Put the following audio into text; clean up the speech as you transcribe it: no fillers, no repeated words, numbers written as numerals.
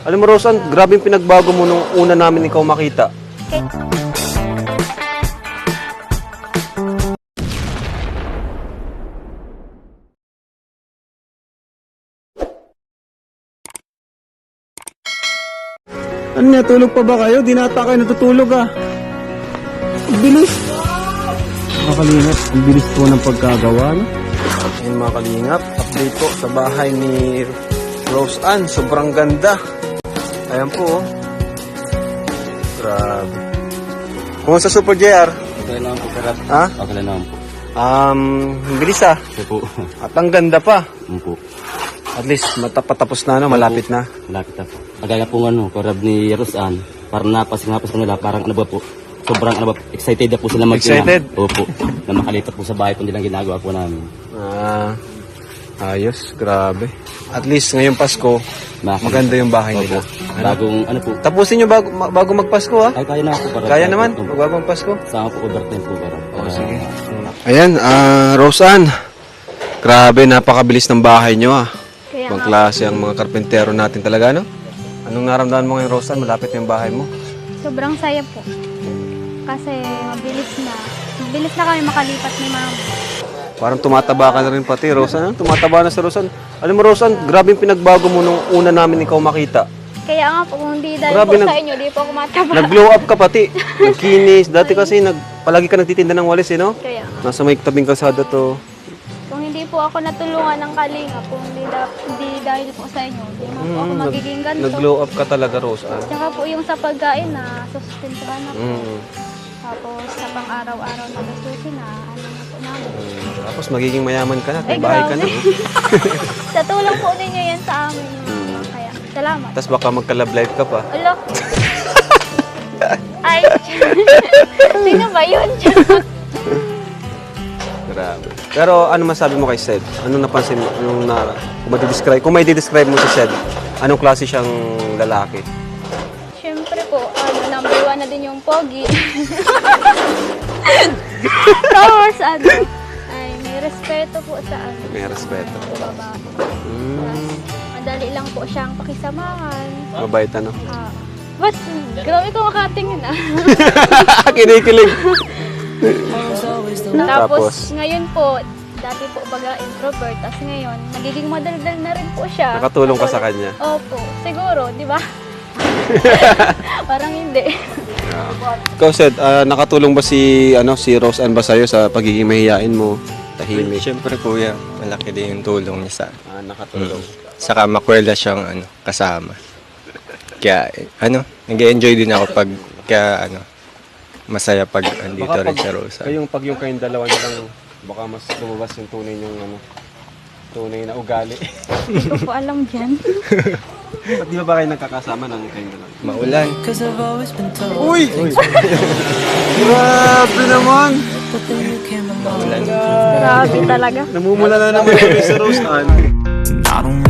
Alam mo, Rosan, grabe yung pinagbago mo nung una namin ikaw makita. Okay. Ano niya, tulog pa ba kayo? Di na ata kayo natutulog ah. Ang bilis. Mga kalingap, ang bilis po ng pagkagawa, no? Ayun mga kalingap, update po sa bahay ni Rose Ann. Sobrang ganda. Ayan po, oh. Grabe. Kumusta Super JR? Okay lang po, sir. Ha? Okay lang naman po. Ang bilis ah. Okay po. At ang ganda pa. Po. At least matapos na, no? Malapit na. Malapit na po. Kagaya po korab ni Rosan, parang napas ko nila, parang ano ba po, sobrang ano ba, excited na po sila Excited? Opo. Na makalipat po sa bahay po nilang ginagawa po namin. Ayos. Grabe. At least ngayong Pasko, maganda yung bahay nila. Bagong ano po. Tapusin nyo bago magpasko, ha? Ay, kaya na po. Kaya naman, bago magpasko. Sama po overtime po. Sige. Ayan, Rose Ann. Grabe, napakabilis ng bahay nyo, ah. Kaya Ibang nga, klase ang mga karpentero natin talaga, no? Anong naramdaman mo ngayon, Rose Ann? Malapit na yung bahay mo. sobrang saya po. Kasi mabilis na. Mabilis na kami makalipat ni Mama. Parang tumataba ka na rin pati, Rose Ann. Tumataba na si Rose Ann. Alam mo, Rose Ann, grabe yung pinagbago mo nung una namin ikaw makita. Kaya nga po, kung di dahil Grabe, po sa inyo, di po ako mataba. Nag-glow up ka pati. Nagkinis. Dati kasi palagi ka nagtitinda ng walis, eh, no? Kaya, Nasa may tabing kalsada to. kung hindi po ako natulungan ng kalinga, kung hindi dahil po sa inyo, di mo po ako magiging ganito. Nag-glow up ka talaga, Rose Ann. Tsaka po yung sa pagkain na sustentuhan na po. Mm. Tapos sa pang-araw-araw na gastusin na, ano na po namin. Tapos magiging mayaman ka na. Ay, May bahay ka na. grabe. Sa tulong po ninyo yan sa amin. Kaya, salamat. Tapos baka magka-love life ka pa. Alo. Ay, sino ba yun? Grabe. Pero ano masabi mo kay Sed? Anong napansin mo? Kung may di-describe mo si Sed, anong klase siyang lalaki? Siyempre po, number one na din yung pogi. Tapos, ay, may respeto po sa May respeto. sa babae. Tapos, madali lang po siyang pakisamahan. Mabait ano? But, grabe ko makatingin Kinikilig. Tapos, ngayon po, dati po baga introvert, tapos ngayon, nagiging madaldal na rin po siya. Nakatulong ka sa kanya. Opo, siguro, di ba? Parang hindi. Ikaw, Sed, nakatulong ba si Rose Ann ba sa'yo sa pagiging mahihain mo? Tahimik. Siyempre kuya, malaki din yung tulong niya sa Nakatulong. Saka makwela siyang kasama. Kaya nag-enjoy din ako kaya masaya pag andito rin sa Rosa. Pag yung kayong dalawa na lang, baka mas lumabas yung tunay na ugali. Hindi ko po alam dyan. Ba't di ba kayo nagkakasama ng kayong dalawa? Maulan. Uy! Grabe naman! Maulan. Grabe talaga. Namumula na naman kami sa Rose Ann. I don't